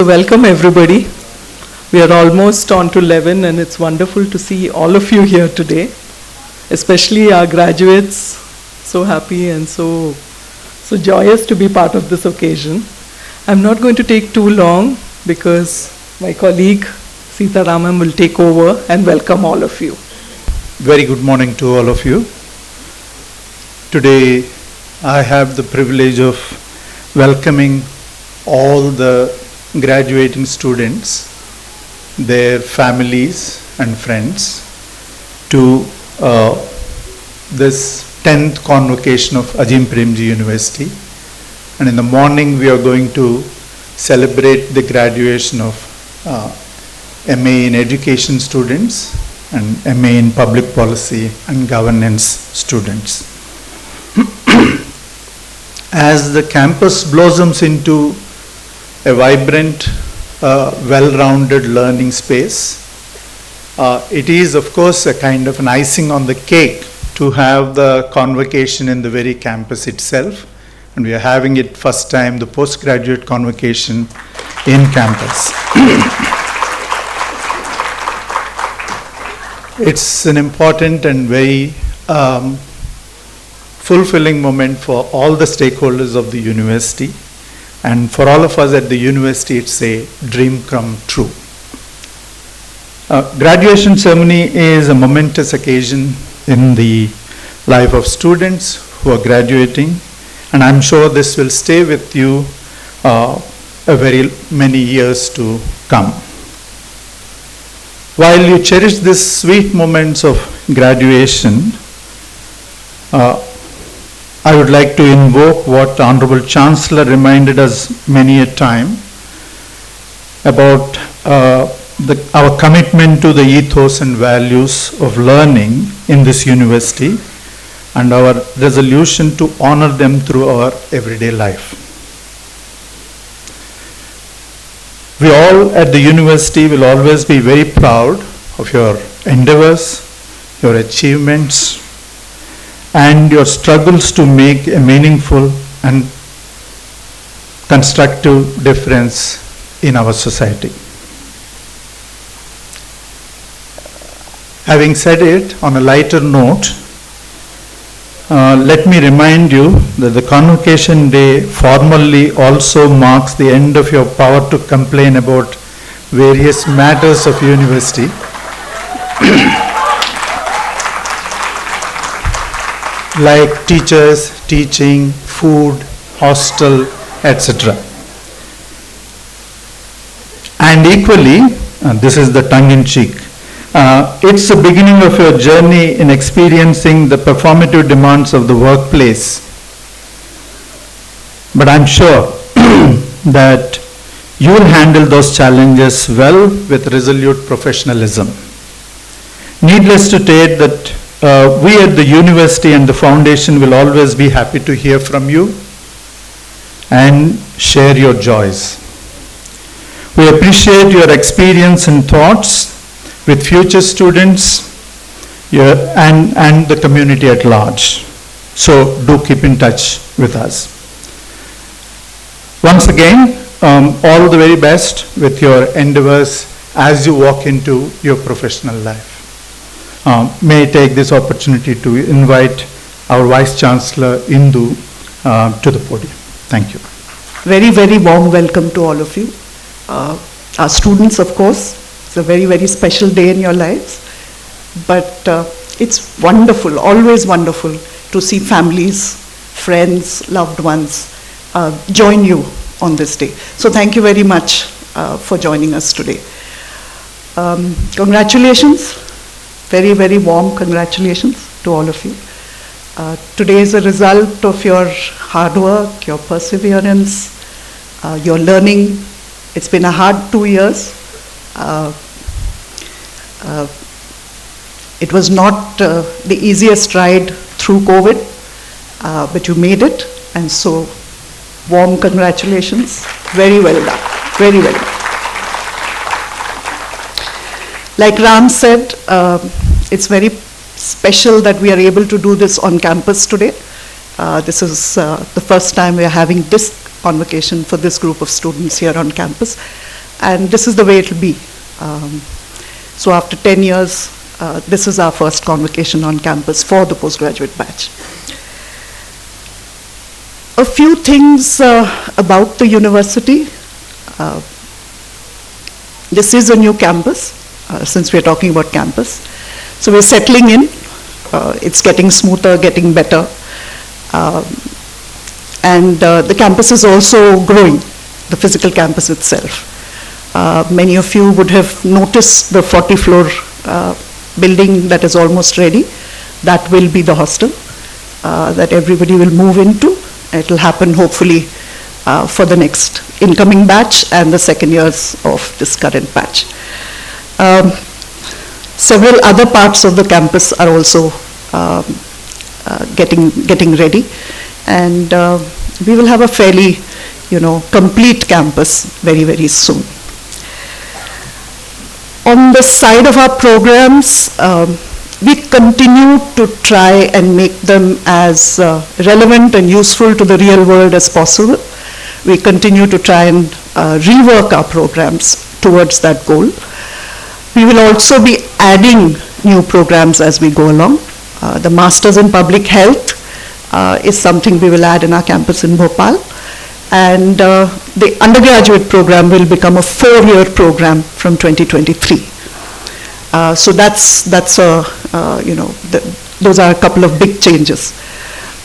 Welcome everybody. We are almost on to 11 and it's wonderful to see all of you here today, especially our graduates. So happy and so joyous to be part of this occasion. I'm not going to take too long because my colleague Sita Raman will take over and welcome all of you. Very good morning to all of you. Today I have the privilege of welcoming all the graduating students, their families and friends to this 10th convocation of Azim Premji University. And in the morning we are going to celebrate the graduation of MA in Education students and MA in Public Policy and Governance students. As the campus blossoms into a vibrant, well-rounded learning space, it is of course a kind of an icing on the cake to have the convocation in the very campus itself, and we are having it first time, the postgraduate convocation in campus. It's an important and very fulfilling moment for all the stakeholders of the university. And for all of us at the university, it's a dream come true. Graduation ceremony is a momentous occasion in the life of students who are graduating, and I'm sure this will stay with you a very many years to come. While you cherish these sweet moments of graduation, I would like to invoke what Honorable Chancellor reminded us many a time about our commitment to the ethos and values of learning in this university and our resolution to honor them through our everyday life. We all at the university will always be very proud of your endeavors, your achievements, and your struggles to make a meaningful and constructive difference in our society. Having said it, on a lighter note, let me remind you that the convocation day formally also marks the end of your power to complain about various matters of university. Like teachers, teaching, food, hostel, etc. And equally, this is the tongue-in-cheek, it's the beginning of your journey in experiencing the performative demands of the workplace. But I'm sure that you will handle those challenges well with resolute professionalism. Needless to state that we at the university and the foundation will always be happy to hear from you and share your joys. We appreciate your experience and thoughts with future students and the community at large. So do keep in touch with us. Once again, all the very best with your endeavors as you walk into your professional life. May I take this opportunity to invite our Vice Chancellor Indu to the podium. Thank you. Very, very warm welcome to all of you. Our students, of course, it's a very, very special day in your lives. But it's wonderful, always wonderful to see families, friends, loved ones join you on this day. So thank you very much for joining us today. Congratulations. Very, very warm congratulations to all of you. Today is a result of your hard work, your perseverance, your learning. It's been a hard 2 years. It was not the easiest ride through COVID, but you made it, and so warm congratulations. Very well done. Very well done. Like Ram said, it's very special that we are able to do this on campus today. This is the first time we are having this convocation for this group of students here on campus. and this is the way it will be. So after 10 years, this is our first convocation on campus for the postgraduate batch. A few things about the university. This is a new campus, since we're talking about campus. So we're settling in. It's getting smoother, getting better. And the campus is also growing, the physical campus itself. Many of you would have noticed the 40-floor building that is almost ready. That will be the hostel that everybody will move into. It will happen hopefully for the next incoming batch and the second years of this current batch. Several other parts of the campus are also getting ready, and we will have a fairly, complete campus very, very soon. On the side of our programs, we continue to try and make them as relevant and useful to the real world as possible. We continue to try and rework our programs towards that goal. We will also be adding new programs as we go along. The Masters in Public Health is something we will add in our campus in Bhopal. And the undergraduate program will become a 4-year program from 2023. So that's a, those are a couple of big changes.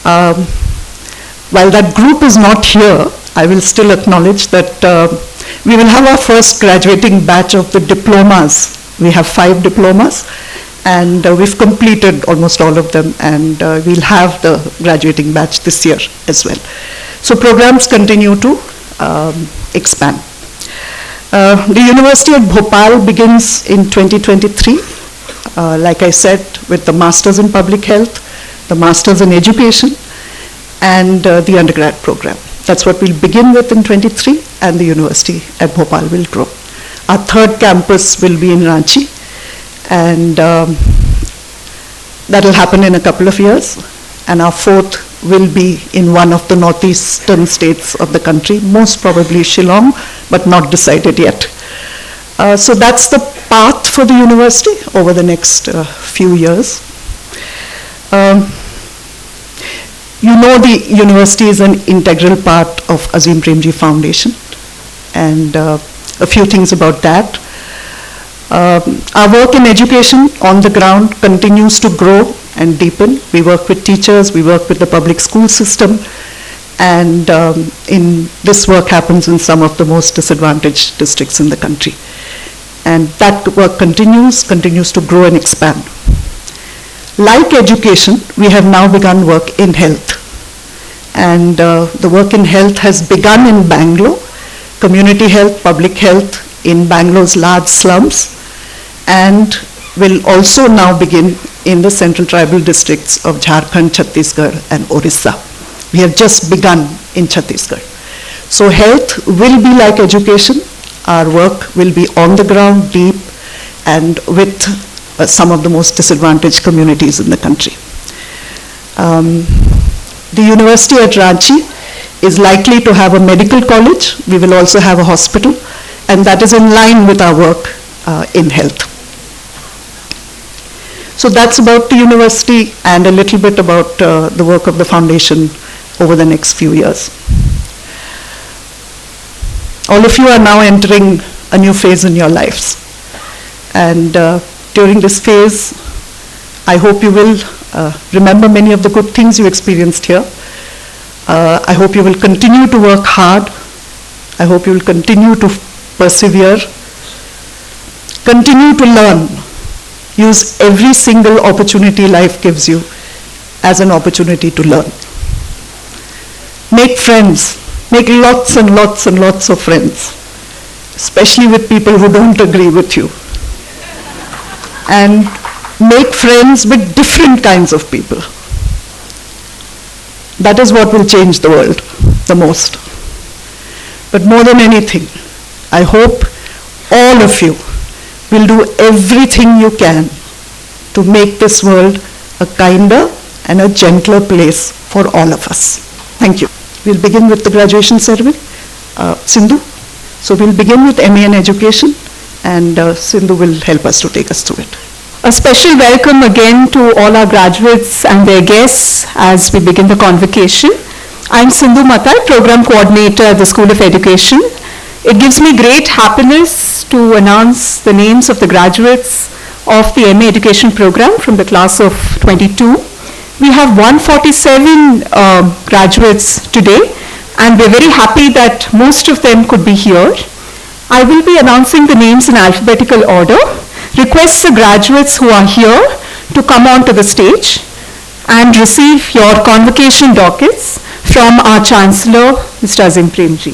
While that group is not here, I will still acknowledge that we will have our first graduating batch of the diplomas. We have 5 diplomas, and we've completed almost all of them, and we'll have the graduating batch this year as well. So programs continue to expand. The University at Bhopal begins in 2023, like I said, with the Masters in Public Health, the Masters in Education, and the undergrad program. That's what we'll begin with in 23, and the University at Bhopal will grow. Our 3rd campus will be in Ranchi, and that will happen in a couple of years. And our 4th will be in one of the northeastern states of the country, most probably Shillong, but not decided yet. So that's the path for the university over the next few years. The university is an integral part of Azim Premji Foundation, and a few things about that. Our work in education on the ground continues to grow and deepen. We work with teachers, we work with the public school system, and this work happens in some of the most disadvantaged districts in the country. And that work continues to grow and expand. Like education, we have now begun work in health. And the work in health has begun in Bangalore, community health, public health in Bangalore's large slums, and will also now begin in the central tribal districts of Jharkhand, Chhattisgarh, and Orissa. We have just begun in Chhattisgarh. So health will be like education. Our work will be on the ground, deep, and with some of the most disadvantaged communities in the country. The university at Ranchi is likely to have a medical college. We will also have a hospital, and that is in line with our work in health. So that's about the university and a little bit about the work of the foundation over the next few years. All of you are now entering a new phase in your lives. And during this phase, I hope you will remember many of the good things you experienced here. I hope you will continue to work hard. I hope you will continue to persevere. Continue to learn. Use every single opportunity life gives you as an opportunity to learn. Make friends. Make lots and lots and lots of friends, especially with people who don't agree with you. And make friends with different kinds of people. That is what will change the world the most. But more than anything, I hope all of you will do everything you can to make this world a kinder and a gentler place for all of us. Thank you. We'll begin with the graduation ceremony. Sindhu, So we'll begin with MA in Education, and Sindhu will help us to take us through it. A special welcome again to all our graduates and their guests as we begin the convocation. I'm Sindhu Matai, Program Coordinator at the School of Education. It gives me great happiness to announce the names of the graduates of the MA Education program from the class of 22. We have 147 graduates today, and we're very happy that most of them could be here. I will be announcing the names in alphabetical order. Request the graduates who are here to come on to the stage and receive your convocation dockets from our Chancellor, Mr. Azim Premji.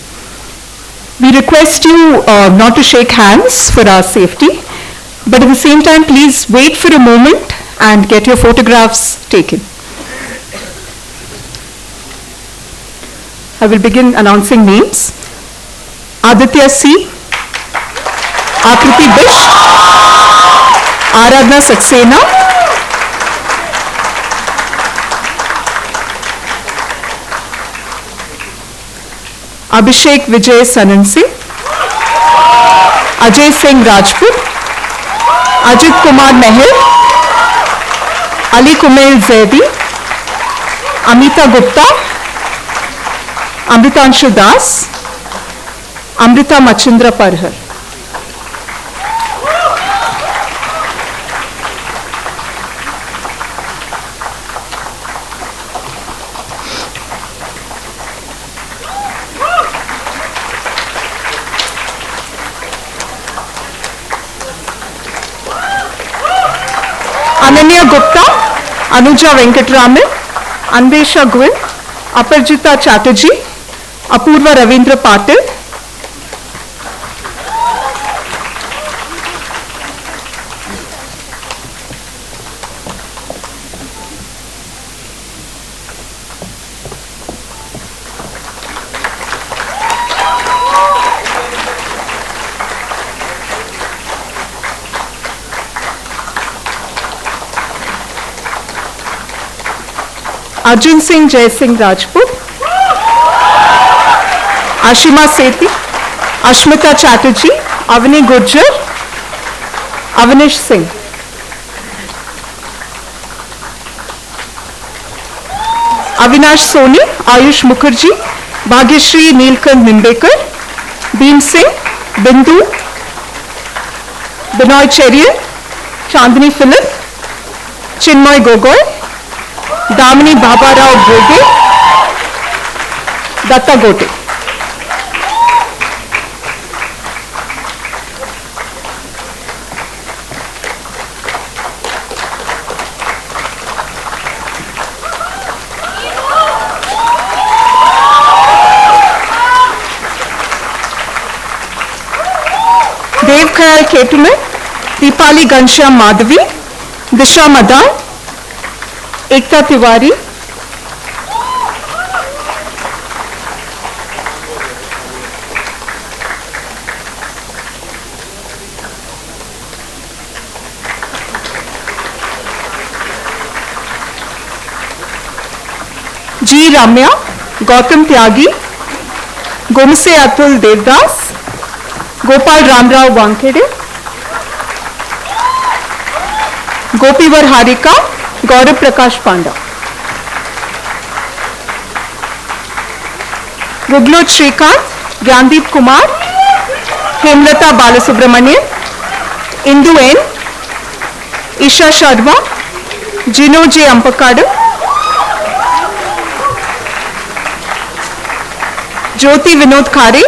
We request you not to shake hands for our safety, but at the same time, please wait for a moment and get your photographs taken. I will begin announcing names. Aditya C, Akriti Bish, Aradhna Saxena, Abhishek Vijay Sanansi, Ajay Singh Rajput, Ajit Kumar Meher, Ali Kumail Zaidi, Amita Gupta, Amritanshu Das, Amrita Machindra Parhar. Ananya Gupta, Anuja Venkatraman, Anvesha Gwin, Aparjita Chatterjee, Apurva Ravindra Patil, Arjun Singh Jai Singh Rajput, Ashima Sethi, Ashmita Chatterjee, Avani Gurjar, Avanish Singh. Avinash Soni, Ayush Mukherjee, Bhagyashri Neelkant Nimbekar, Bhim Singh, Bindu, Binoy Cherian, Chandni Philip, Chinmay Gogoi, Damini Baba Rao Bhoge, Datta Gote. Dev Khayal Ketule, Deepali Ghanshyam Madhavi, Disha Madan, Ekta Tiwari, G. Ramya, Gautam Tyagi, Gomse Atul Devdas, Gopal Ramrao Wankede, Gopivar Harika, Gaurav Prakash Panda. Guglot Shrikant, Gyandeep Kumar, Hemlata Balasubramanian, Indu N, Isha Sharma, Jino J. Ampakada, Jyoti Vinod Khare,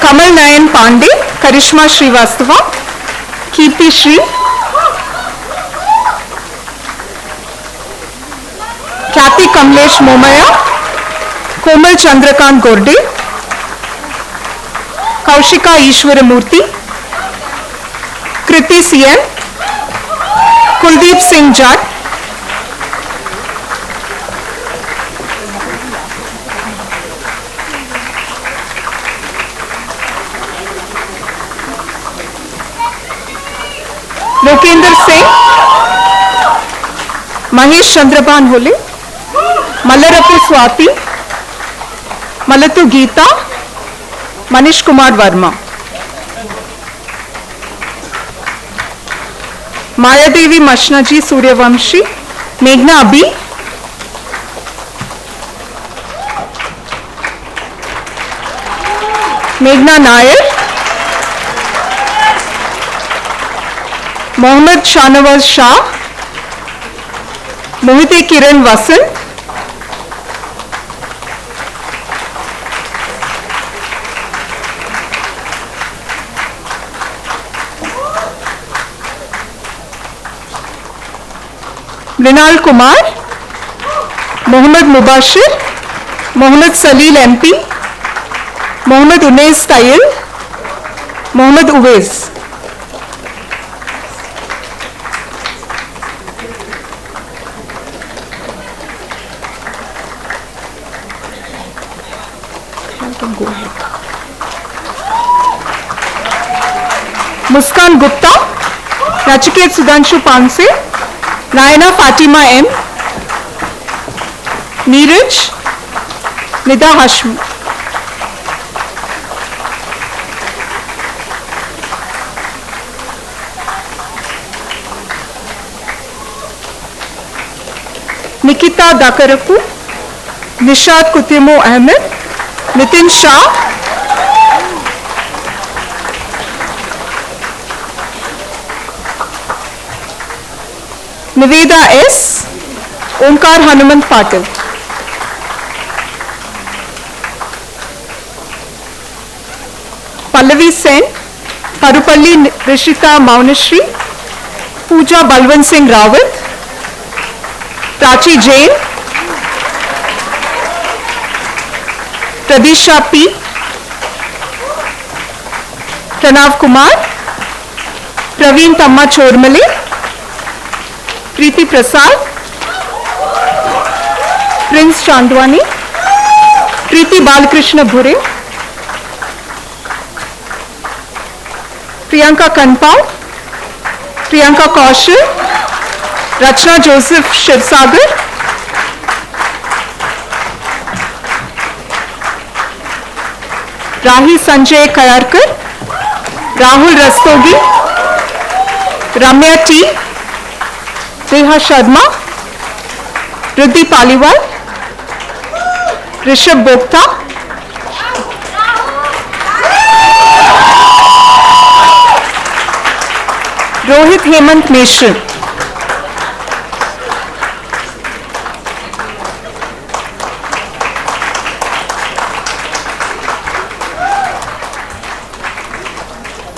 Kamal Nayan Pandey, Karishma Srivastava, Kirti Shri, Kathy Kamlesh Momaya, Komal Chandrakant Gorde, Kaushika Ishwaramurthy, Kriti CM, Kuldeep Singh Judd, Lokender Singh, Mahesh Chandraban Hole, Malarapu Swati, Malatu Geeta, Manish Kumar Verma. Mayadevi Mashnaji Suryavamshi, Meghna Abhi, Meghna Nair, Mohammad Shanawaz Shah, Mohite Kiran Vasan, Mrinal Kumar, Mohammad Mubashir, Mohammad Salil MP, Mohammad Unais Tayil, Mohammad Uwais. Muskan Gupta, Nachiket Sudhanshu Panse, Naina Fatima M, Neeraj, Nida Hashmi. Nikita Dakarapu, Nishad Kutimo Ahmed, Nitin Shah, Niveda S, Omkar Hanuman Patil. Pallavi Sen, Parupalli Rishita Maunashri, Pooja Balwant Singh Rawat, Prachi Jain, Pradisha P, Pranav Kumar, Praveen Tamma Chormale, Preeti Prasad, Prince Chandwani, Preeti Balakrishna Bhure, Priyanka Kanpal, Priyanka Kaushal, Rachna Joseph Shivsagar, Rahi Sanjay Kayarkar, Rahul Rastogi, Ramya T, Neha Sharma, Riddhi Paliwal, Rishabh Bogta, Rohit Hemant Meshran.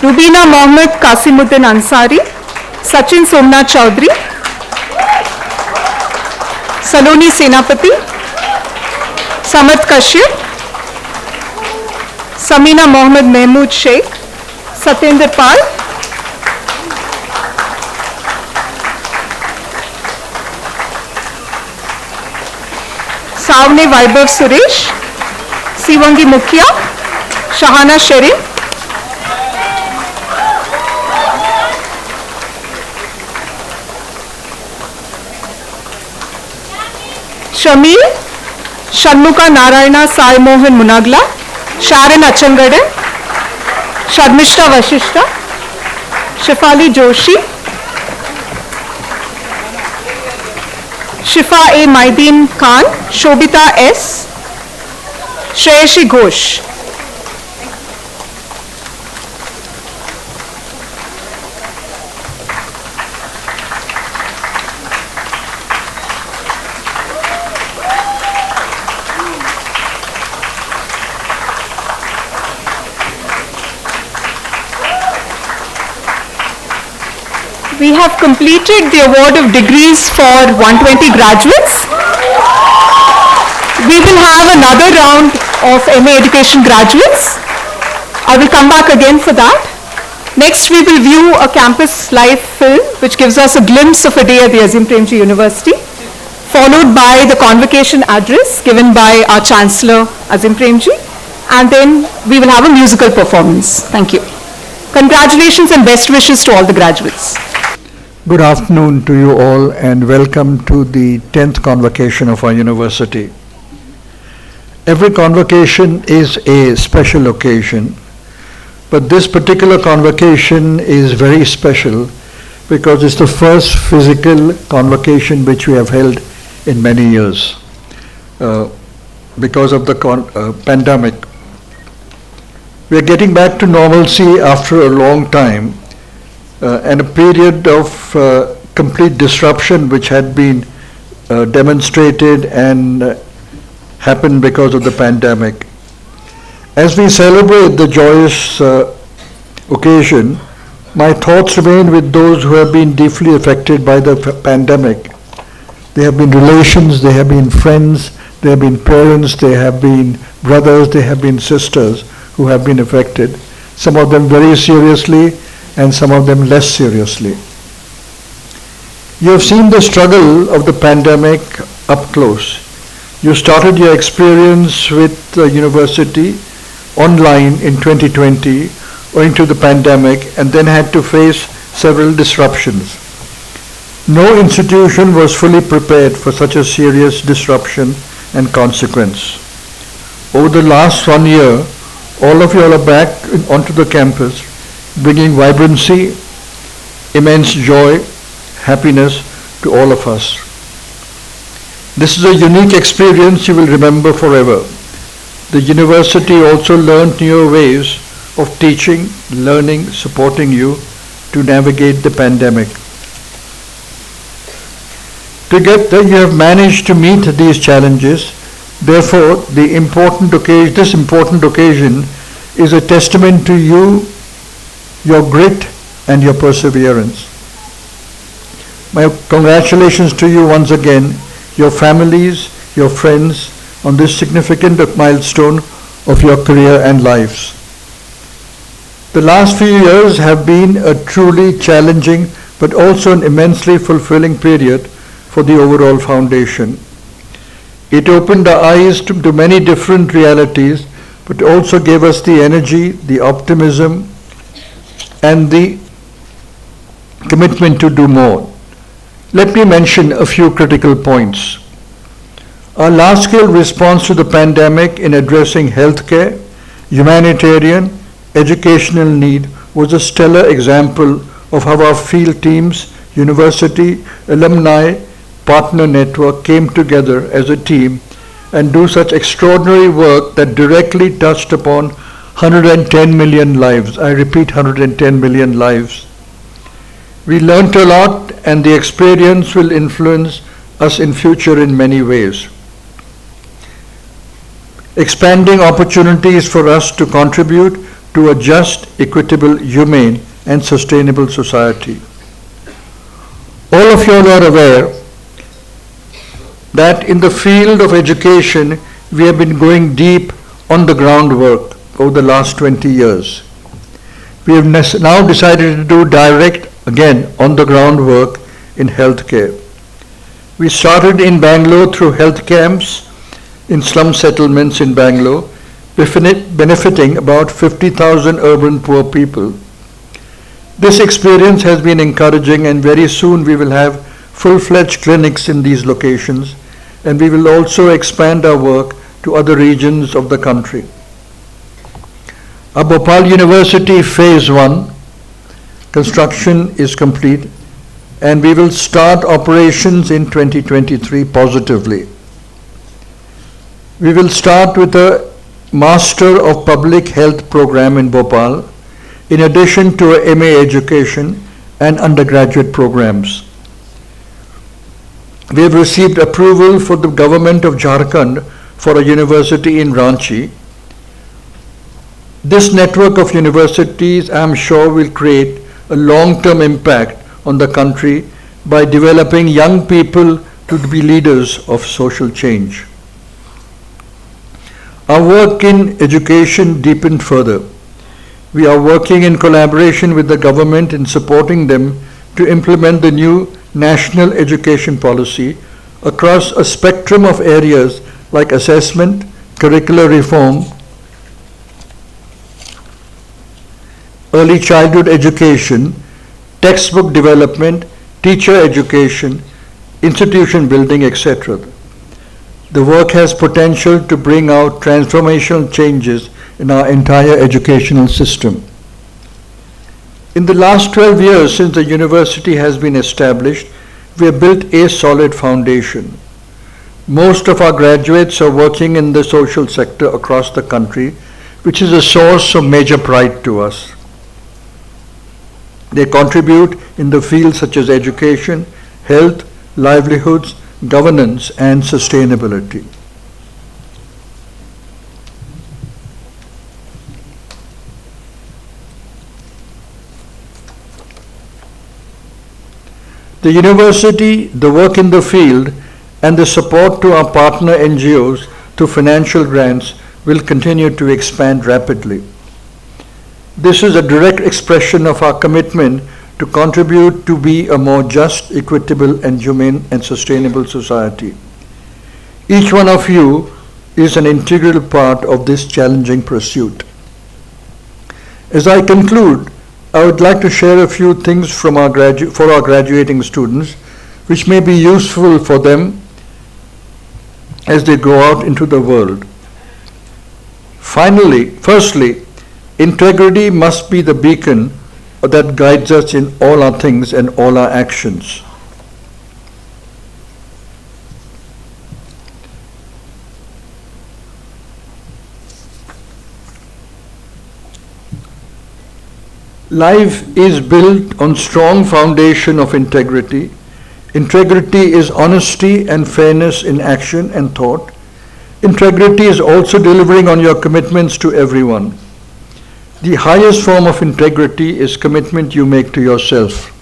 Rubina Mohammed Kasimuddin Ansari, Sachin Somnath Chaudhary, Saloni Senapati, Samat Kashyap, Samina Mohammed Mahmood Sheikh, Satyendra Pal, Savne Vaibhav Suresh, Sivangi Mukhya, Shahana Sharif, Shamil, Shanmuka Narayana Sai Mohan Munagla, Sharon Achangade, Sharmishta Vashishta, Shifali Joshi, Shifa A. Maideen Khan, Shobita S, Shreyashi Ghosh. We have completed the award of degrees for 120 graduates. We will have another round of MA Education graduates. I will come back again for that. Next, we will view a campus live film which gives us a glimpse of a day at the Azim Premji University, followed by the convocation address given by our Chancellor Azim Premji, and then we will have a musical performance. Thank you. Congratulations and best wishes to all the graduates. Good afternoon to you all and welcome to the 10th convocation of our university. Every convocation is a special occasion, but this particular convocation is very special because it's the first physical convocation which we have held in many years because of the pandemic. We are getting back to normalcy after a long time and a period of complete disruption which had been demonstrated and happened because of the pandemic. As we celebrate the joyous occasion, my thoughts remain with those who have been deeply affected by the pandemic. They have been relations, they have been friends, they have been parents, they have been brothers, they have been sisters who have been affected, some of them very seriously and some of them less seriously. You have seen the struggle of the pandemic up close. You started your experience with the university online in 2020 owing to the pandemic and then had to face several disruptions. No institution was fully prepared for such a serious disruption and consequence. Over the last 1 year, all of you are back onto the campus, bringing vibrancy, immense joy, happiness to all of us. This is a unique experience you will remember forever. The university also learned new ways of teaching, learning, supporting you to navigate the pandemic. Together you have managed to meet these challenges. Therefore, this important occasion is a testament to you, your grit and your perseverance. My congratulations to you once again, your families, your friends, on this significant milestone of your career and lives. The last few years have been a truly challenging but also an immensely fulfilling period for the overall foundation. It opened our eyes to many different realities, but also gave us the energy, the optimism, and the commitment to do more. Let me mention a few critical points. Our large-scale response to the pandemic in addressing healthcare, humanitarian, educational need was a stellar example of how our field teams, university, alumni, partner network came together as a team and do such extraordinary work that directly touched upon 110 million lives. I repeat, 110 million lives. We learnt a lot and the experience will influence us in future in many ways. Expanding opportunities for us to contribute to a just, equitable, humane and sustainable society. All of you are aware that in the field of education we have been going deep on the groundwork over the last 20 years. We have now decided to do direct again on the groundwork in healthcare. We started in Bangalore through health camps in slum settlements in Bangalore, benefiting about 50,000 urban poor people. This experience has been encouraging and very soon we will have full-fledged clinics in these locations and we will also expand our work to other regions of the country. Our Bhopal University Phase 1 construction is complete and we will start operations in 2023 positively. We will start with a Master of Public Health program in Bhopal, in addition to a MA Education and undergraduate programs. We have received approval for the government of Jharkhand for a university in Ranchi. This network of universities, I am sure, will create a long-term impact on the country by developing young people to be leaders of social change. Our work in education deepened further. We are working in collaboration with the government in supporting them to implement the new national education policy across a spectrum of areas like assessment, curricular reform, early childhood education, textbook development, teacher education, institution building, etc. The work has potential to bring out transformational changes in our entire educational system. In the last 12 years since the university has been established, we have built a solid foundation. Most of our graduates are working in the social sector across the country, which is a source of major pride to us. They contribute in the fields such as education, health, livelihoods, governance, and sustainability. The university, the work in the field, and the support to our partner NGOs through financial grants will continue to expand rapidly. This is a direct expression of our commitment to contribute to be a more just, equitable, and humane and sustainable society. Each one of you is an integral part of this challenging pursuit. As I conclude, I would like to share a few things for our graduating students, which may be useful for them as they go out into the world. Firstly, integrity must be the beacon that guides us in all our things and all our actions. Life is built on strong foundation of integrity. Integrity is honesty and fairness in action and thought. Integrity is also delivering on your commitments to everyone. The highest form of integrity is commitment you make to yourself.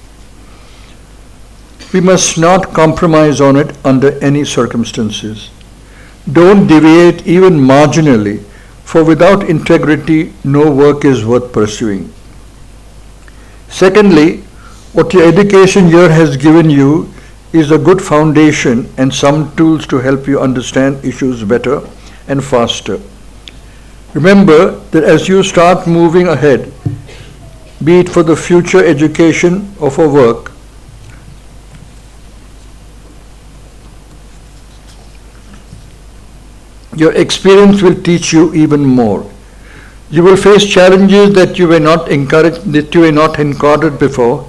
We must not compromise on it under any circumstances. Don't deviate even marginally, for without integrity, no work is worth pursuing. Secondly, what your education year has given you is a good foundation and some tools to help you understand issues better and faster. Remember that as you start moving ahead, be it for the future education or for work, your experience will teach you even more. You will face challenges that you were not encountered before,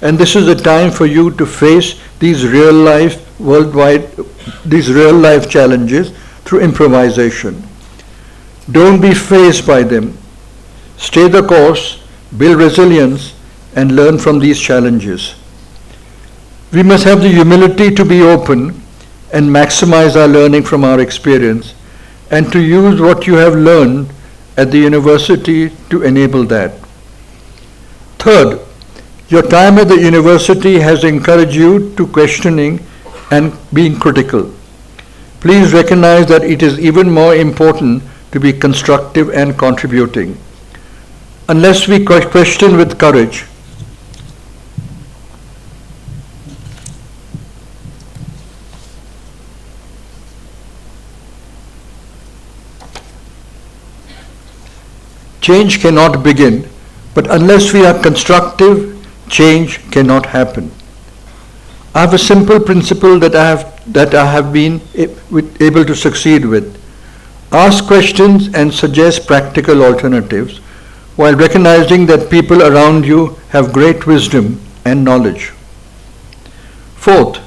and this is a time for you to face these real life challenges through improvisation. Don't be fazed by them. Stay the course, build resilience, and learn from these challenges. We must have the humility to be open and maximize our learning from our experience, and to use what you have learned at the university to enable that. Third, your time at the university has encouraged you to questioning and being critical. Please recognize that it is even more important to be constructive and contributing. Unless we question with courage, change cannot begin, but unless we are constructive, change cannot happen. I have a simple principle that I have been able to succeed with. Ask questions and suggest practical alternatives while recognizing that people around you have great wisdom and knowledge. Fourth,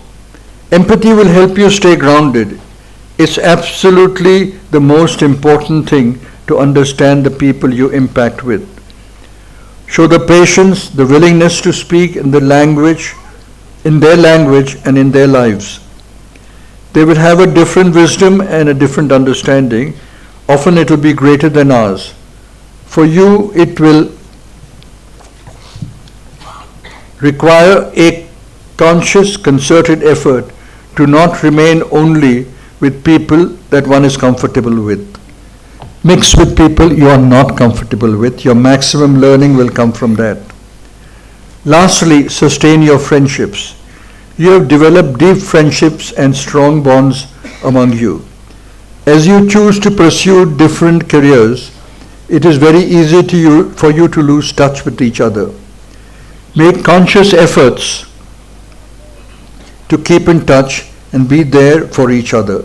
empathy will help you stay grounded. It's absolutely the most important thing to understand the people you impact with. Show the patience, the willingness to speak in their language and in their lives. They will have a different wisdom and a different understanding. Often it will be greater than ours. For you, it will require a conscious, concerted effort to not remain only with people that one is comfortable with. mix with people you are not comfortable with. Your maximum learning will come from that. Lastly, sustain your friendships. You have developed deep friendships and strong bonds among you. As you choose to pursue different careers, it is very easy for you to lose touch with each other. Make conscious efforts to keep in touch and be there for each other.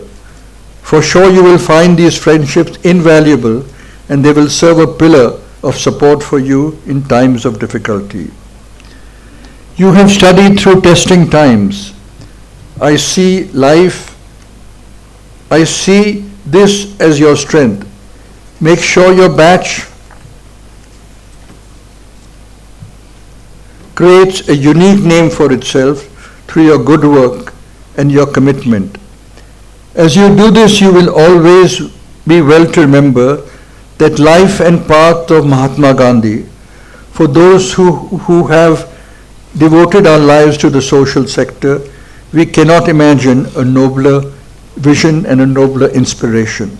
For sure you will find these friendships invaluable, and they will serve a pillar of support for you in times of difficulty. You have studied through testing times. I see this as your strength. Make sure your batch creates a unique name for itself through your good work and your commitment. As you do this, you will always be well to remember that life and path of Mahatma Gandhi, for those who have devoted our lives to the social sector, we cannot imagine a nobler vision and a nobler inspiration.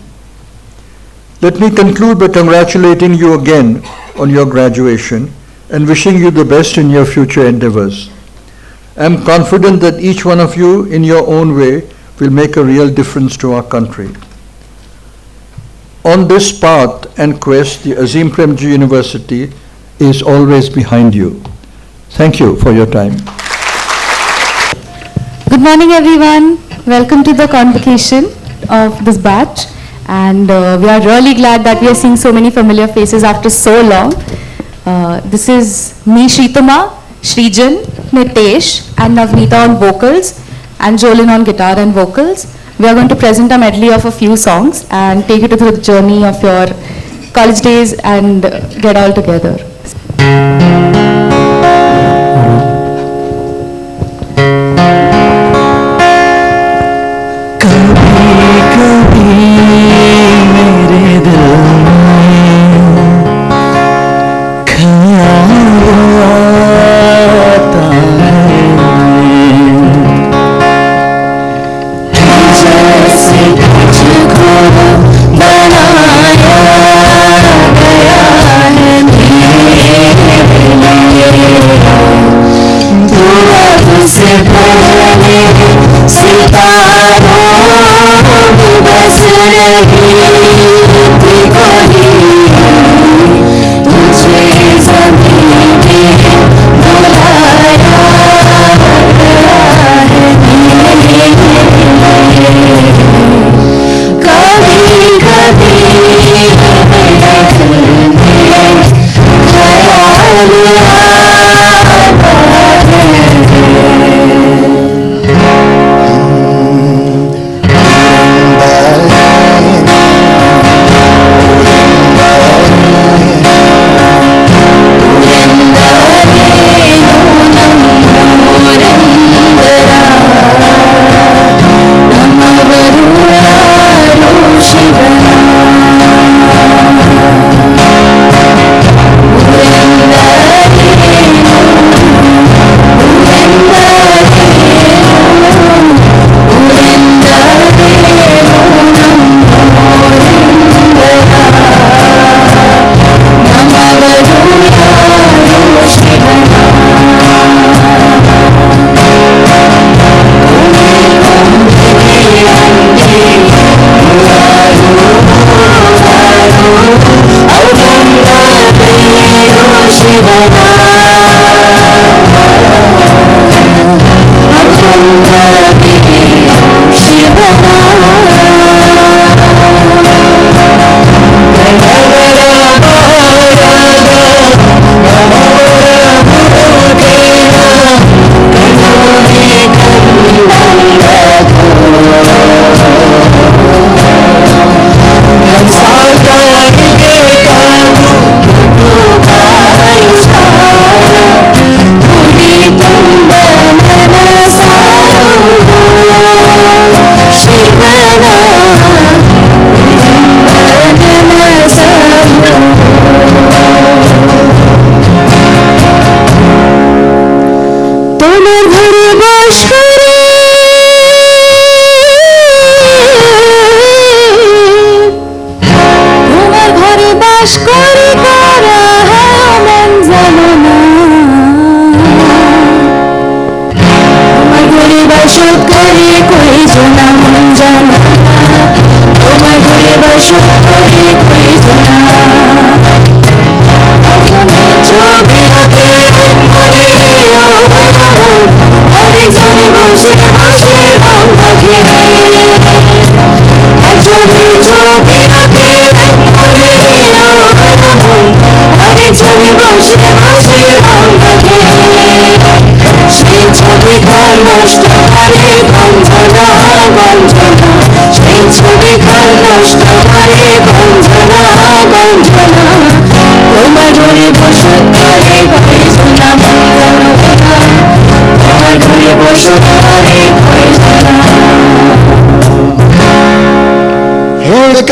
Let me conclude by congratulating you again on your graduation and wishing you the best in your future endeavors. I am confident that each one of you in your own way will make a real difference to our country. On this path and quest, the Azim Premji University is always behind you. Thank you for your time. Good morning, everyone. Welcome to the convocation of this batch. And we are really glad that we are seeing so many familiar faces after so long. This is me, Shritama, Shrijan, Nitesh, and Navneeta on vocals, and Jolin on guitar and vocals. We are going to present a medley of a few songs and take you through the journey of your college days and get all together.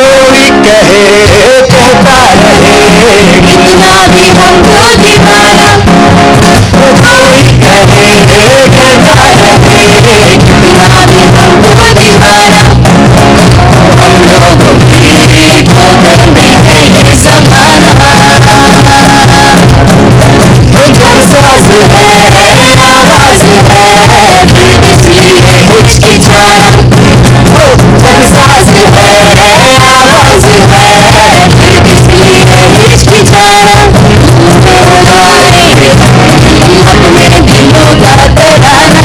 कोई कहे कहता रहे कितना भी हमको दीवाना, कोई कहे कहता रहे कितना भी हमको दीवाना, हम लोगों की ठोकर में है ये समाना, वो जब सांस है आवाज है फिर इसलिए हिचकिचाना, वो जब सांस है आवाज है फिर इसलिए हिचकिचाना, अपने दिलों का तराना,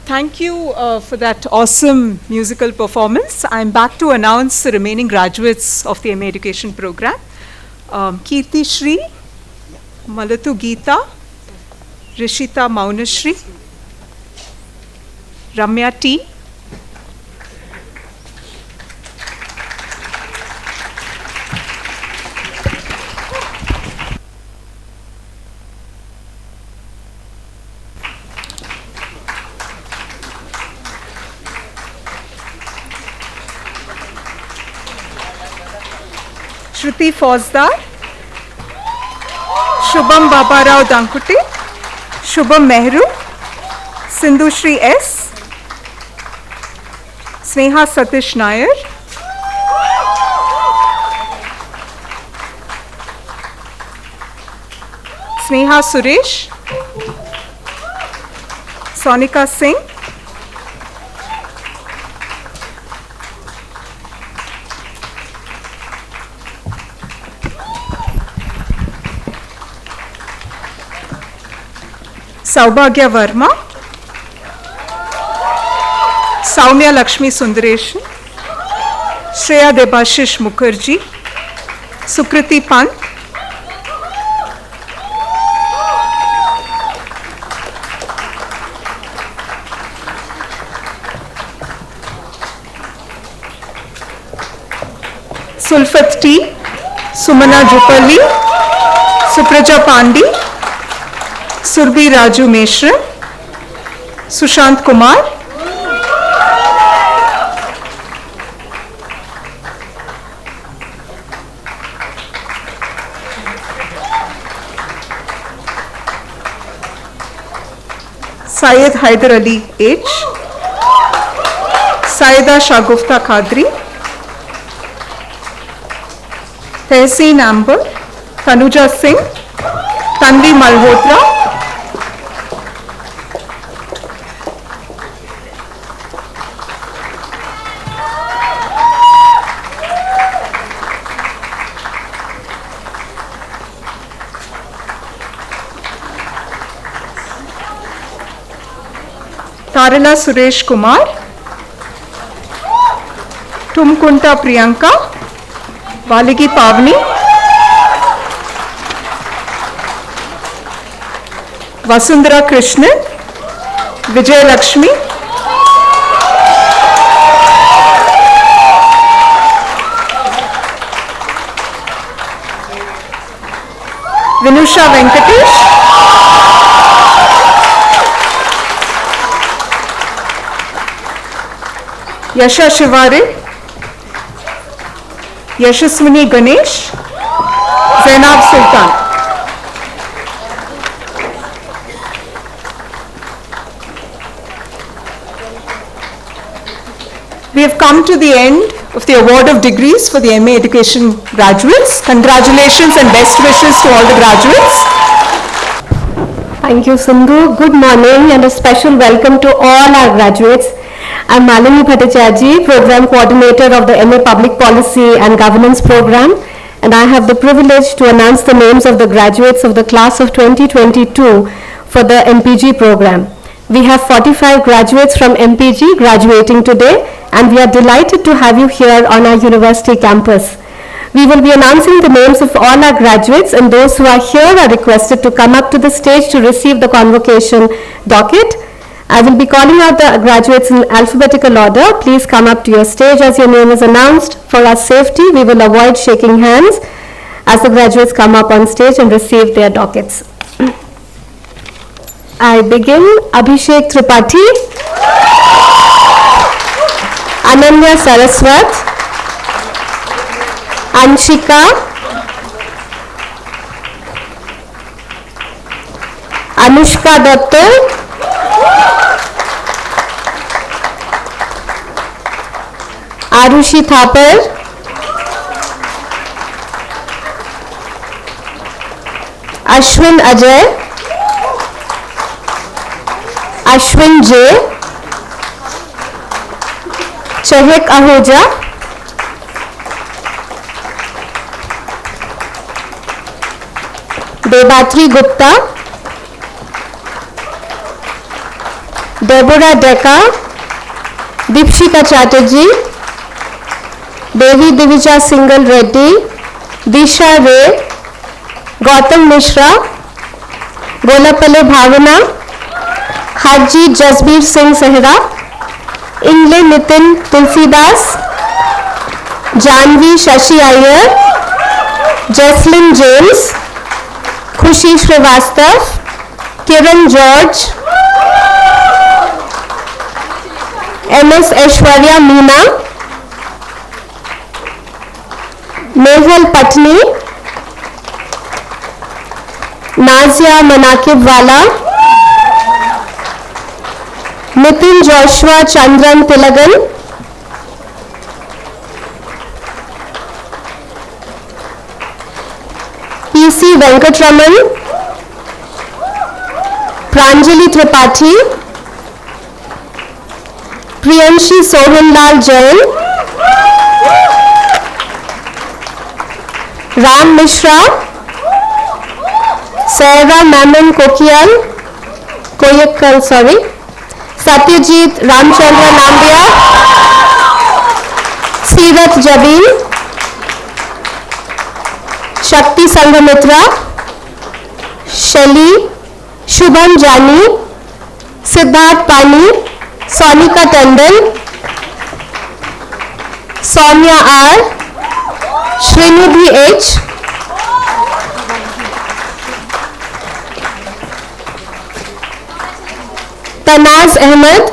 Thank you for that awesome musical performance. I'm back to announce the remaining graduates of the MA Education program. Kirti Shri, Malatu Geeta, Rishita Maunashri, Ramya T, Shruti Fauzdar, Shubham Babarao Dankute, Shubham Mehru, Sindhu Shri S, Sneha Satish Nair, Sneha Suresh, Sonika Singh, Saubhagya Verma, Saumya Lakshmi Sundaresh, Shreya Debashish Mukherjee, Sukriti Pant, Sulfat T, Sumana Jupali, Supraja Pandi, Surbhi Raju Meshra, Sushant Kumar, Syed Haider Ali H, Saida Shagufta Khadri, Tehseen Amber, Tanuja Singh, Tanvi Malhotra, Tarala Suresh Kumar, Tumkunta Priyanka, Valigi Pavni, Vasundhara Krishnan, Vijay Lakshmi, Vinusha Venkatesh, Yasha Shivare, Yashaswini Ganesh, Zainab Sultan. We have come to the end of the award of degrees for the MA Education graduates. Congratulations and best wishes to all the graduates. Thank you, Sindhu. Good morning and a special welcome to all our graduates. I'm Malini Bhattacharjee, Program Coordinator of the MA Public Policy and Governance Program, and I have the privilege to announce the names of the graduates of the class of 2022 for the MPG program. We have 45 graduates from MPG graduating today, and we are delighted to have you here on our university campus. We will be announcing the names of all our graduates, and those who are here are requested to come up to the stage to receive the convocation docket. I will be calling out the graduates in alphabetical order. Please come up to your stage as your name is announced. For our safety, we will avoid shaking hands as the graduates come up on stage and receive their dockets. I begin. Abhishek Tripathi, Ananya Saraswat, Anshika, Anushka Datta, Arushi Thapar, Ashwin Ajay, Ashwin J, Chahek Ahuja, Debatri Gupta, Deborah Deka, Dipshika Chatterjee, Devi Divija Singal Reddy, Disha Ray, Gautam Mishra, Golapale Bhavana, Haji Jasbir Singh Sehra, Ingle Nitin Tulsidas, Janvi Shashi Iyer, Jesslyn James, Khushi Srivastav, Kiran George, MS Aishwarya Meena, Mehul Patni, Nazia Manakibwala, Nitin Joshua Chandran Tilagan, PC Venkatraman, Pranjali Tripathi, Priyanshi Sohanlal Jain, Ram Mishra, Sarah Mammon Koyakal, Satyajit Ramchandra Nambia, Sirat Jabin, Shakti Sanghamitra, Shali, Shubham Jani, Siddharth Pani, Sonika Tandon, Soumya R, Srinidhi H, Tanaz Ahmed,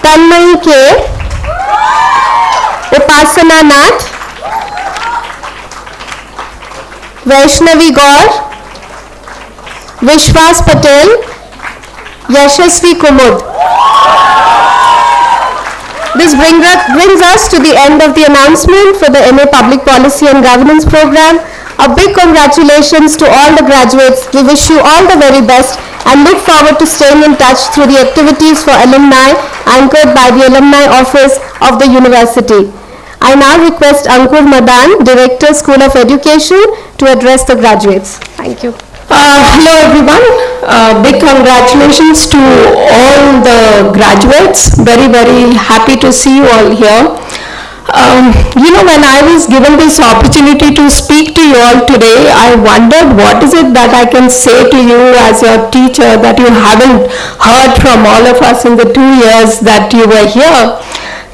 Tanmay K, Upasana Nath, Vaishnavi Gaur, Vishwas Patel, Yashasvi Kumud. This brings us to the end of the announcement for the MA Public Policy and Governance program. A big congratulations to all the graduates. We wish you all the very best and look forward to staying in touch through the activities for alumni anchored by the Alumni Office of the University. I now request Ankur Madan, Director, School of Education, to address the graduates. Thank you. Hello everyone. Big congratulations to all the graduates. Very, very happy to see you all here. When I was given this opportunity to speak to you all today, I wondered what is it that I can say to you as your teacher that you haven't heard from all of us in the 2 years that you were here.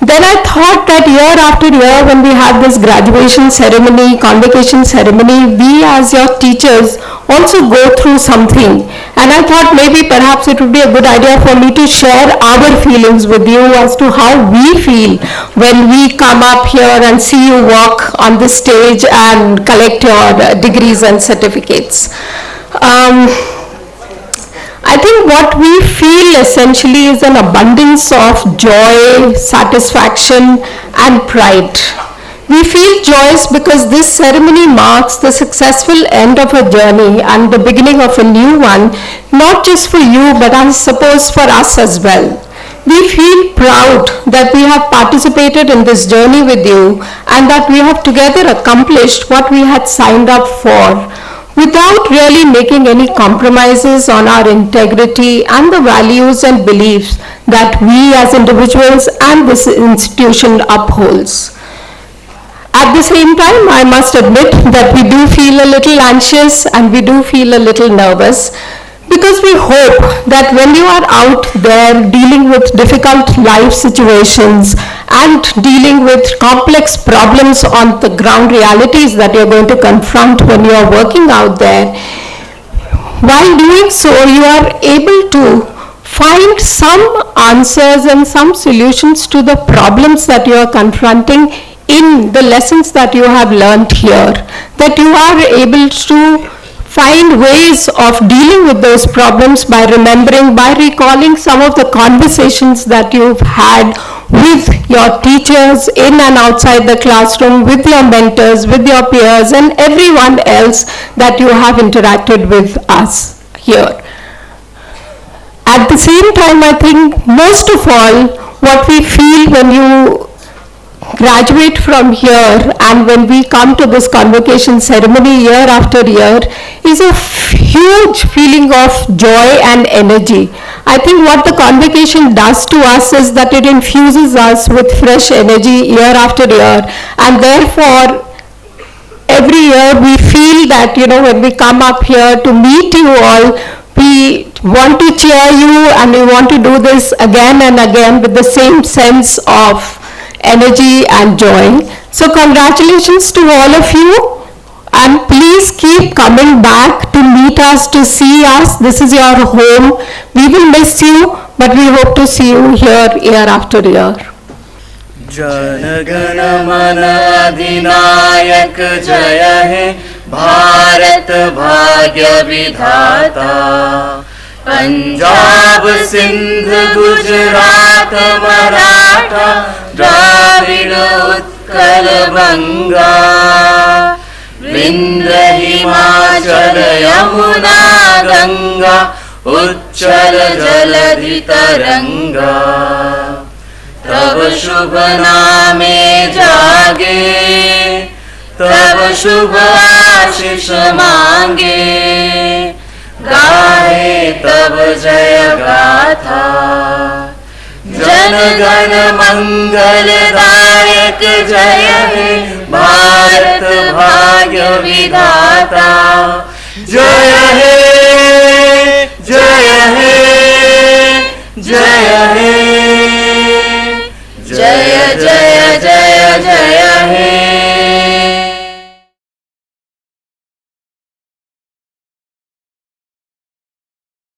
Then I thought that year after year when we have this graduation ceremony, convocation ceremony, we as your teachers also go through something. And I thought maybe perhaps it would be a good idea for me to share our feelings with you as to how we feel when we come up here and see you walk on the stage and collect your degrees and certificates. I think what we feel essentially is an abundance of joy, satisfaction, and pride. We feel joyous because this ceremony marks the successful end of a journey and the beginning of a new one, not just for you, but I suppose for us as well. We feel proud that we have participated in this journey with you and that we have together accomplished what we had signed up for, without really making any compromises on our integrity and the values and beliefs that we as individuals and this institution upholds. At the same time, I must admit that we do feel a little anxious and we do feel a little nervous, because we hope that when you are out there dealing with difficult life situations and dealing with complex problems on the ground realities that you're going to confront when you are working out there, while doing so you are able to find some answers and some solutions to the problems that you are confronting in the lessons that you have learned here, that you are able to find ways of dealing with those problems by remembering, by recalling some of the conversations that you've had with your teachers in and outside the classroom, with your mentors, with your peers, and everyone else that you have interacted with us here. At the same time, I think most of all, what we feel when you graduate from here and when we come to this convocation ceremony year after year is a huge feeling of joy and energy. I think what the convocation does to us is that it infuses us with fresh energy year after year, and therefore every year we feel that, when we come up here to meet you all, we want to cheer you and we want to do this again and again with the same sense of energy and joy. So congratulations to all of you, and please keep coming back to meet us, to see us. This is your home. We will miss you, but we hope to see you here year after year. Jana Gana मन अधिनायक जय हे भारत भाग्य विधाता पंजाब सिंध गुजरात मराठा द्राविड़ उत्कल बंगा विंध्य हिमाचल यमुना गंगा उच्चल जलधि तरंगा तब शुभ नामे जागे तब शुभ आशीष मांगे गाए तब जय गाथा जन गण मंगल दायक जय हे भारत भाग्य विधाता जय हे